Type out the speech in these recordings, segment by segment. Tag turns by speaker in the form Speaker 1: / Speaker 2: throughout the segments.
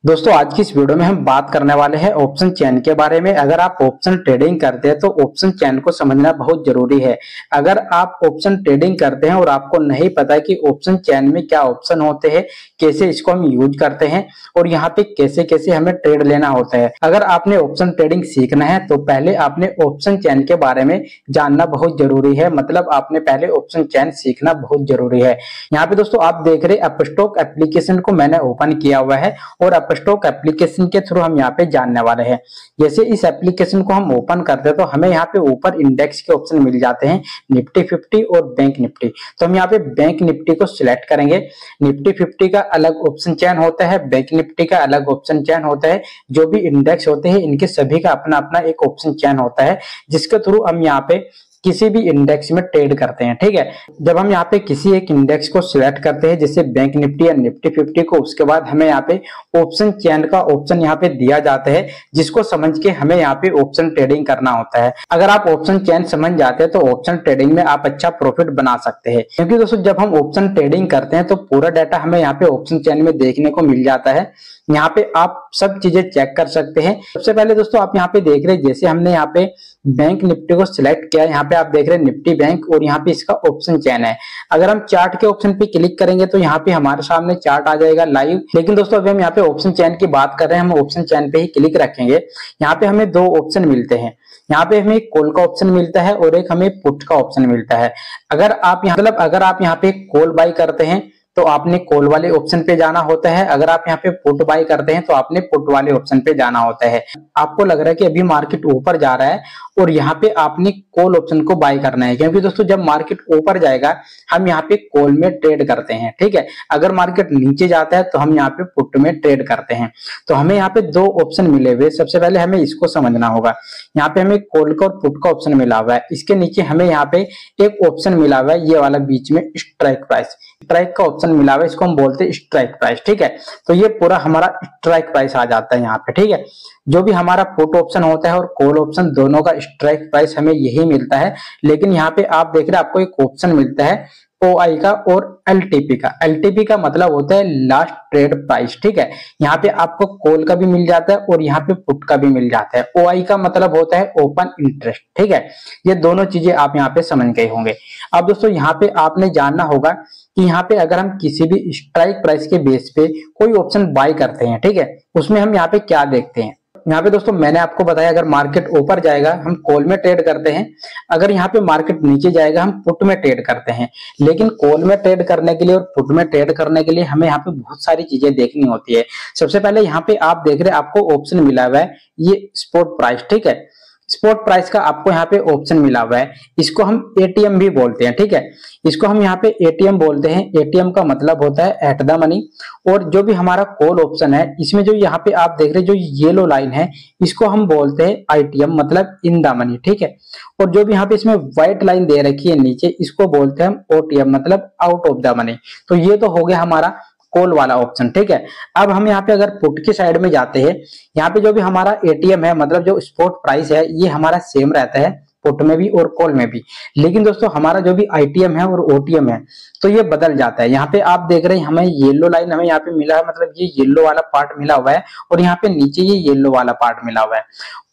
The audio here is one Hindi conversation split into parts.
Speaker 1: दोस्तों आज की इस वीडियो में हम बात करने वाले हैं ऑप्शन चेन के बारे में। अगर आप ऑप्शन ट्रेडिंग करते हैं तो ऑप्शन चेन को समझना बहुत जरूरी है। अगर आप ऑप्शन ट्रेडिंग करते हैं और आपको नहीं पता कि ऑप्शन चेन में क्या ऑप्शन होते हैं, कैसे इसको हम यूज करते हैं और यहाँ पे कैसे कैसे हमें ट्रेड लेना होता है, अगर आपने ऑप्शन ट्रेडिंग सीखना है तो पहले आपने ऑप्शन चेन के बारे में जानना बहुत जरूरी है। मतलब आपने पहले ऑप्शन चेन सीखना बहुत जरूरी है। यहाँ पे दोस्तों आप देख रहे अपस्टॉक एप्लीकेशन को मैंने ओपन किया हुआ है और अपस्टॉक एप्लीकेशन के थ्रू हम यहाँ पे जानने वाले हैं। जैसे इस एप्लीकेशन को हम ओपन करते हैं तो हमें यहाँ पे ऊपर इंडेक्स के ऑप्शन मिल जाते हैं, निफ्टी 50 और बैंक निफ्टी। तो हम यहाँ पे बैंक निफ्टी को सिलेक्ट करेंगे। निफ्टी 50 का अलग ऑप्शन चेन होता है, बैंक निफ्टी का अलग ऑप्शन चेन होता है। जो भी इंडेक्स होते हैं इनके सभी का अपना अपना एक ऑप्शन चेन होता है जिसके थ्रू हम यहाँ पे किसी भी इंडेक्स में ट्रेड करते हैं। ठीक है, जब हम यहाँ पे किसी एक इंडेक्स को सिलेक्ट करते हैं जैसे बैंक निफ्टी या निफ्टी 50 को, उसके बाद हमें यहाँ पे ऑप्शन चेन का ऑप्शन यहाँ पे दिया जाता है जिसको समझ के हमें यहाँ पे ऑप्शन ट्रेडिंग करना होता है। अगर आप ऑप्शन चेन समझ जाते हैं तो ऑप्शन ट्रेडिंग में आप अच्छा प्रॉफिट बना सकते हैं। क्योंकि दोस्तों जब हम ऑप्शन ट्रेडिंग करते हैं तो पूरा डाटा हमें यहाँ पे ऑप्शन चेन में देखने को मिल जाता है। यहाँ पे आप सब चीजें चेक कर सकते हैं। सबसे पहले दोस्तों आप यहाँ पे देख रहे हैं, जैसे हमने यहाँ पे बैंक निफ्टी को सिलेक्ट किया, यहाँ पे आप देख रहे हैं निफ्टी बैंक और यहाँ पे इसका ऑप्शन चेन है। अगर हम चार्ट के ऑप्शन पे क्लिक करेंगे तो यहाँ पे हमारे सामने चार्ट आ जाएगा लाइव। लेकिन दोस्तों अभी हम यहाँ पे ऑप्शन चेन की बात कर रहे हैं, हम ऑप्शन चेन पे ही क्लिक रखेंगे। यहाँ पे हमें दो ऑप्शन मिलते हैं, यहाँ पे हमें एक कॉल का ऑप्शन मिलता है और एक हमें पुट का ऑप्शन मिलता है। अगर आप यहाँ पे कॉल बाय करते हैं तो आपने कॉल वाले ऑप्शन पे जाना होता है। अगर आप यहाँ पे पुट बाय करते हैं तो आपने पुट वाले ऑप्शन पे जाना होता है। आपको लग रहा है कि अभी मार्केट ऊपर जा रहा है और यहाँ पे आपने कॉल ऑप्शन को बाय करना है, क्योंकि दोस्तों जब मार्केट ऊपर जाएगा हम यहाँ पे कॉल में ट्रेड करते हैं। ठीक है, अगर मार्केट नीचे जाता है तो हम यहाँ पे पुट में ट्रेड करते हैं। तो हमें यहाँ पे दो ऑप्शन मिले हुए, सबसे पहले हमें इसको समझना होगा। यहाँ पे हमें कॉल का और पुट का ऑप्शन मिला हुआ है, इसके नीचे हमें यहाँ पे एक ऑप्शन मिला हुआ है, ये वाला बीच में स्ट्राइक प्राइस, स्ट्राइक का ऑप्शन मिला हुआ है, इसको हम बोलते हैं स्ट्राइक प्राइस। ठीक है, तो ये पूरा हमारा स्ट्राइक प्राइस आ जाता है यहाँ पे। ठीक है, जो भी हमारा पुट ऑप्शन होता है और कॉल ऑप्शन दोनों का स्ट्राइक प्राइस हमें यही मिलता है। लेकिन यहाँ पे आप देख रहे हैं आपको एक ऑप्शन मिलता है OI का और LTP का। LTP का मतलब होता है लास्ट ट्रेड प्राइस। ठीक है, यहाँ पे आपको कॉल का भी मिल जाता है और यहाँ पे पुट का भी मिल जाता है। OI का मतलब होता है ओपन इंटरेस्ट। ठीक है, ये दोनों चीजें आप यहाँ पे समझ गए होंगे। अब दोस्तों यहाँ पे आपने जानना होगा कि यहाँ पे अगर हम किसी भी स्ट्राइक प्राइस के बेस पे कोई ऑप्शन बाय करते हैं, ठीक है, उसमें हम यहाँ पे क्या देखते हैं। यहाँ पे दोस्तों मैंने आपको बताया अगर मार्केट ऊपर जाएगा हम कॉल में ट्रेड करते हैं, अगर यहाँ पे मार्केट नीचे जाएगा हम पुट में ट्रेड करते हैं। लेकिन कॉल में ट्रेड करने के लिए और पुट में ट्रेड करने के लिए हमें यहाँ पे बहुत सारी चीजें देखनी होती है। सबसे पहले यहाँ पे आप देख रहे हैं आपको ऑप्शन मिला हुआ है ये स्पॉट प्राइस। ठीक है, स्पॉट प्राइस का आपको यहाँ पे ऑप्शन मिला हुआ है, इसको हम ATM भी बोलते हैं। ठीक है, इसको हम यहाँ पे ATM बोलते हैं। ATM का मतलब होता है एट द मनी। और जो भी हमारा कॉल ऑप्शन है इसमें जो यहाँ पे आप देख रहे हैं जो येलो लाइन है इसको हम बोलते हैं ITM, मतलब इन द मनी। ठीक है, और जो भी यहाँ पे इसमें व्हाइट लाइन दे रखी है नीचे इसको बोलते हैं हम OTM, मतलब आउट ऑफ द मनी। तो ये तो हो गया हमारा कॉल वाला ऑप्शन। ठीक है, अब हम यहाँ पे अगर पुट की साइड में जाते हैं, यहाँ पे जो भी हमारा ATM है मतलब जो स्पॉट प्राइस है ये हमारा सेम रहता है पुट में भी और कॉल में भी। लेकिन दोस्तों हमारा जो भी ITM है और OTM है तो ये बदल जाता है। यहाँ पे आप देख रहे हैं हमें येलो लाइन हमें यहाँ पे मिला है, मतलब ये येलो वाला पार्ट मिला हुआ है और यहाँ पे नीचे ये येलो वाला पार्ट मिला हुआ है।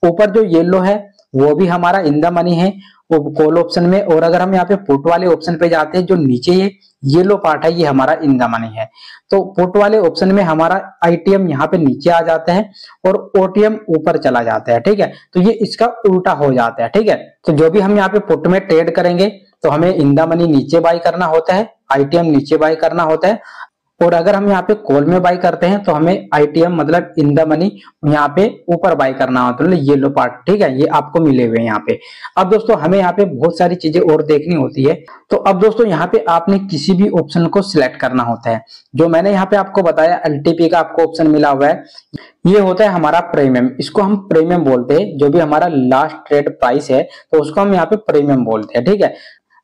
Speaker 1: ऊपर जो येलो है वो भी हमारा इन द मनी है वो कॉल ऑप्शन में, और अगर हम यहाँ पे पुट वाले ऑप्शन पे जाते हैं जो नीचे ये येलो पार्ट है ये हमारा इन द मनी है। तो पुट वाले ऑप्शन में हमारा ITM यहाँ पे नीचे आ जाता है और OTM ऊपर चला जाता है। ठीक है, तो ये इसका उल्टा हो जाता है। ठीक है, तो जो भी हम यहाँ पे पुट में ट्रेड करेंगे तो हमें इन द मनी नीचे बाय करना होता है, ITM नीचे बाय करना होता है। और अगर हम यहाँ पे कॉल में बाय करते हैं तो हमें ITM मतलब इन द मनी यहाँ पे ऊपर बाय करना होता है, मतलब येलो पार्ट। ठीक है, ये आपको मिले हुए हैं यहाँ पे। अब दोस्तों हमें यहाँ पे बहुत सारी चीजें और देखनी होती है। तो अब दोस्तों यहाँ पे आपने किसी भी ऑप्शन को सिलेक्ट करना होता है। जो मैंने यहाँ पे आपको बताया LTP का आपको ऑप्शन मिला हुआ है, ये होता है हमारा प्रीमियम, इसको हम प्रीमियम बोलते हैं। जो भी हमारा लास्ट ट्रेड प्राइस है तो उसको हम यहाँ पे प्रीमियम बोलते हैं। ठीक है,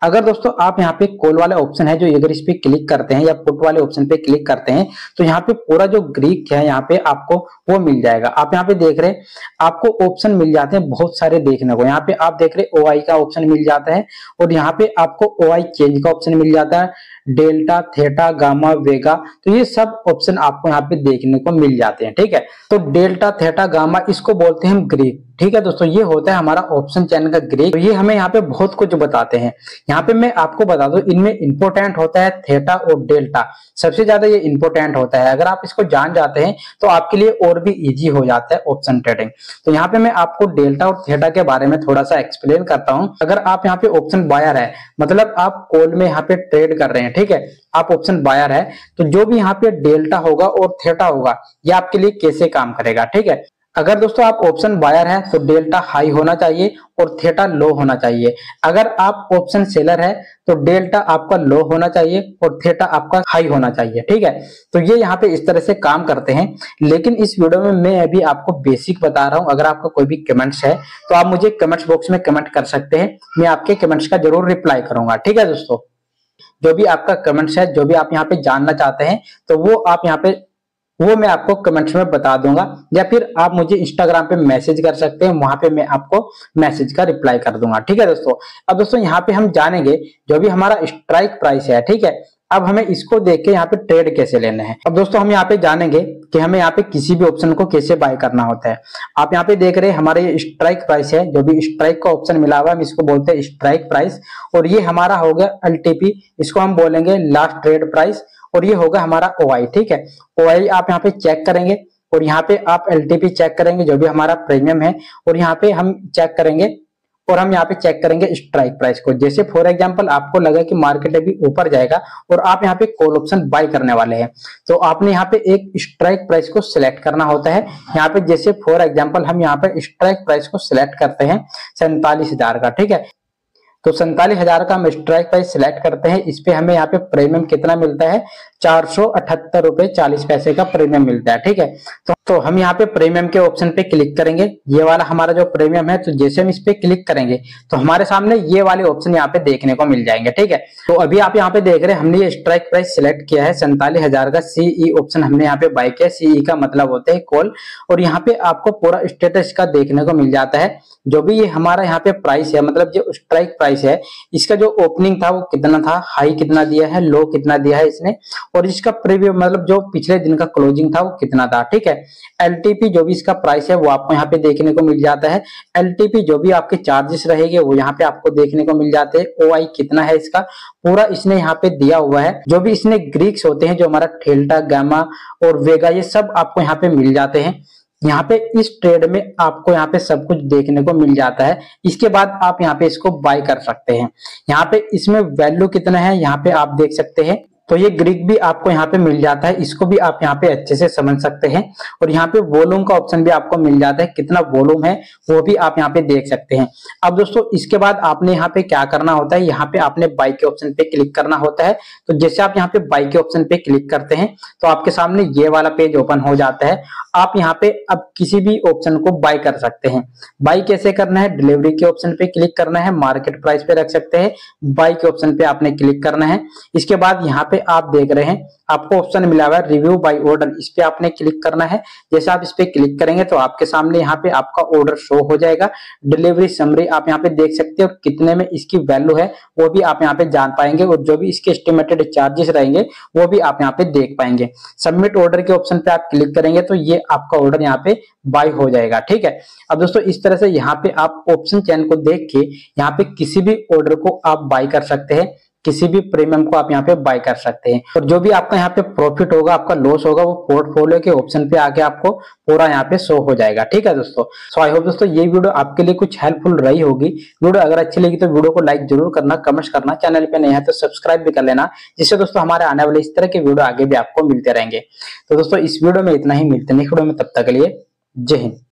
Speaker 1: अगर दोस्तों आप यहाँ पे कॉल वाला ऑप्शन है जो अगर इस पे क्लिक करते हैं या पुट वाले ऑप्शन पे क्लिक करते हैं तो यहाँ पे पूरा जो ग्रीक है यहाँ पे आपको वो मिल जाएगा। आप यहाँ पे देख रहे हैं आपको ऑप्शन मिल जाते हैं बहुत सारे देखने को। यहाँ पे आप देख रहे OI का ऑप्शन मिल जाता है और यहाँ पे आपको OI चेंज का ऑप्शन मिल जाता है, डेल्टा, थीटा, गामा, वेगा, तो ये सब ऑप्शन आपको यहाँ पे देखने को मिल जाते हैं। ठीक है, तो डेल्टा, थीटा, गामा इसको बोलते हैं हम ग्रीक। ठीक है दोस्तों, ये होता है हमारा ऑप्शन चैन का ग्रीक। तो ये हमें यहाँ पे बहुत कुछ बताते हैं। यहाँ पे मैं आपको बता दूं, इनमें इंपोर्टेंट होता है थीटा और डेल्टा, सबसे ज्यादा ये इंपोर्टेंट होता है। अगर आप इसको जान जाते हैं तो आपके लिए और भी इजी हो जाता है ऑप्शन ट्रेडिंग। तो यहाँ पे मैं आपको डेल्टा और थीटा के बारे में थोड़ा सा एक्सप्लेन करता हूँ। अगर आप यहाँ पे ऑप्शन बायर है, मतलब आप कॉल में यहाँ पे ट्रेड कर रहे हैं, ठीक है, आप ऑप्शन बायर है, तो जो भी यहाँ पे डेल्टा होगा और थीटा होगा, ये आपके लिए कैसे काम करेगा। ठीक है, अगर दोस्तों आप ऑप्शन बायर है तो डेल्टा हाई होना चाहिए और थीटा लो होना चाहिए। अगर आप ऑप्शन सेलर है तो डेल्टा आपका लो होना चाहिए और थीटा आपका हाई होना चाहिए। ठीक है, तो ये यहाँ पे इस तरह से काम करते हैं। लेकिन इस वीडियो में मैं अभी आपको बेसिक बता रहा हूँ। अगर आपका कोई भी कमेंट्स है तो आप मुझे कमेंट्स बॉक्स में कमेंट कर सकते हैं, मैं आपके कमेंट्स का जरूर रिप्लाई करूंगा। ठीक है दोस्तों, जो भी आपका कमेंट्स है, जो भी आप यहाँ पे जानना चाहते हैं, तो वो आप यहाँ पे वो मैं आपको कमेंट्स में बता दूंगा, या फिर आप मुझे इंस्टाग्राम पे मैसेज कर सकते हैं, वहां पे मैं आपको मैसेज का रिप्लाई कर दूंगा। ठीक है दोस्तों, अब दोस्तों यहाँ पे हम जानेंगे जो भी हमारा स्ट्राइक प्राइस है। ठीक है, अब हमें इसको देख के यहाँ पे ट्रेड कैसे लेना है। अब दोस्तों हम यहाँ पे जानेंगे कि हमें यहाँ पे किसी भी ऑप्शन को कैसे बाय करना होता है। आप यहाँ पे देख रहे हैं हमारे ये स्ट्राइक प्राइस है, जो भी स्ट्राइक का ऑप्शन मिला हुआ है हम इसको बोलते हैं स्ट्राइक प्राइस, और ये हमारा हो गया एलटीपी, इसको हम बोलेंगे लास्ट ट्रेड प्राइस, और ये होगा हमारा ओआई। ठीक है, ओआई आप यहाँ पे चेक करेंगे और यहाँ पे आप एलटीपी चेक करेंगे जो भी हमारा प्रीमियम है, और यहाँ पे हम चेक करेंगे और हम यहाँ पे चेक करेंगे स्ट्राइक प्राइस को। जैसे फॉर एग्जांपल आपको लगा कि मार्केट अभी ऊपर जाएगा और आप यहाँ पे कॉल ऑप्शन बाय करने वाले हैं, तो आपने यहाँ पे एक स्ट्राइक प्राइस को सिलेक्ट करना होता है। यहाँ पे जैसे फॉर एग्जांपल हम यहाँ पे स्ट्राइक प्राइस को सिलेक्ट करते हैं 47,000 का। ठीक है, तो 47,000 का हम स्ट्राइक प्राइस सिलेक्ट करते हैं। इस पे हमें यहाँ पे प्रीमियम कितना मिलता है, 478 रुपए 40 पैसे का प्रीमियम मिलता है। ठीक है, तो हम यहाँ पे प्रीमियम के ऑप्शन पे क्लिक करेंगे, ये वाला हमारा जो प्रीमियम है, तो जैसे हम इस पे क्लिक करेंगे तो हमारे सामने ये वाले ऑप्शन यहाँ पे देखने को मिल जाएंगे। ठीक है, तो अभी आप यहाँ पे देख रहे हैं हमने ये स्ट्राइक प्राइस सिलेक्ट किया है 47,000 का, सीई ऑप्शन हमने यहाँ पे बाय किया। सीई का मतलब होता है कॉल, और यहाँ पे आपको पूरा स्टेटस का देखने को मिल जाता है। जो भी ये हमारा यहाँ पे प्राइस है, मतलब जो स्ट्राइक प्राइस है, इसका जो ओपनिंग था वो कितना था, हाई कितना दिया है, लो कितना दिया है इसने, और इसका प्रीव्यू मतलब जो पिछले दिन का क्लोजिंग था वो कितना था। ठीक है, एलटीपी जो भी इसका प्राइस है वो आपको यहाँ पे देखने को मिल जाता है। एलटीपी जो भी आपके चार्जेस रहेंगे वो यहाँ पे आपको देखने को मिल जाते हैं। ओआई कितना है इसका पूरा इसने यहाँ पे दिया हुआ है। जो भी इसने ग्रीक्स होते हैं, जो हमारा थीटा, गामा और वेगा, ये सब आपको यहाँ पे मिल जाते हैं। यहाँ पे इस ट्रेड में आपको यहाँ पे सब कुछ देखने को मिल जाता है। इसके बाद आप यहाँ पे इसको बाय कर सकते हैं। यहाँ पे इसमें वैल्यू कितना है यहाँ पे आप देख सकते हैं। तो ये ग्रीक भी आपको यहाँ पे मिल जाता है, इसको भी आप यहाँ पे अच्छे से समझ सकते हैं। और यहाँ पे वॉल्यूम का ऑप्शन भी आपको मिल जाता है, कितना वॉल्यूम है वो भी आप यहाँ पे देख सकते हैं। अब दोस्तों इसके बाद आपने यहाँ पे क्या करना होता है, यहाँ पे आपने बाय के ऑप्शन पे क्लिक करना होता है। तो जैसे आप यहाँ पे बाय के ऑप्शन पे क्लिक करते हैं तो आपके सामने ये वाला पेज ओपन हो जाता है। आप यहाँ पे अब किसी भी ऑप्शन को बाय कर सकते हैं। बाय कैसे करना है, डिलीवरी के ऑप्शन पे क्लिक करना है, मार्केट प्राइस पे रख सकते हैं, बाय के ऑप्शन पे आपने क्लिक करना है। इसके बाद यहाँ पे आप देख रहे हैं आपको ऑप्शन मिला हुआ है रिव्यू बाय ऑर्डर, इस पे आपने क्लिक करना है। जैसे आप इस पे क्लिक करेंगे तो आपके सामने यहाँ पे आपका ऑर्डर शो हो जाएगा। डिलीवरी समरी आप यहाँ पे देख सकते हो, कितने में इसकी वैल्यू है वो भी आप यहाँ पे जान पाएंगे, और जो भी इसके एस्टिमेटेड चार्जेस रहेंगे वो भी आप यहाँ पे देख पाएंगे। सबमिट ऑर्डर के ऑप्शन पे आप क्लिक करेंगे तो ये आपका ऑर्डर यहाँ पे बाय हो जाएगा। ठीक है, अब दोस्तों इस तरह से यहाँ पे आप ऑप्शन चेन को देख के यहाँ पे किसी भी ऑर्डर को आप बाय कर सकते हैं, किसी भी प्रीमियम को आप यहाँ पे बाय कर सकते हैं। और जो भी आपका यहाँ पे प्रॉफिट होगा, आपका लॉस होगा, वो पोर्टफोलियो के ऑप्शन पे आके आपको पूरा यहाँ पे शो हो जाएगा। ठीक है दोस्तों, सो आई होप दोस्तों ये वीडियो आपके लिए कुछ हेल्पफुल रही होगी। वीडियो अगर अच्छी लगी तो वीडियो को लाइक जरूर करना, कमेंट्स करना, चैनल पे नया है तो सब्सक्राइब भी कर लेना, जिससे दोस्तों हमारे आने वाले इस तरह के वीडियो आगे भी आपको मिलते रहेंगे। तो दोस्तों इस वीडियो में इतना ही, मिलते हैं नेक्स्ट वीडियो में, तब तक के लिए जय हिंद।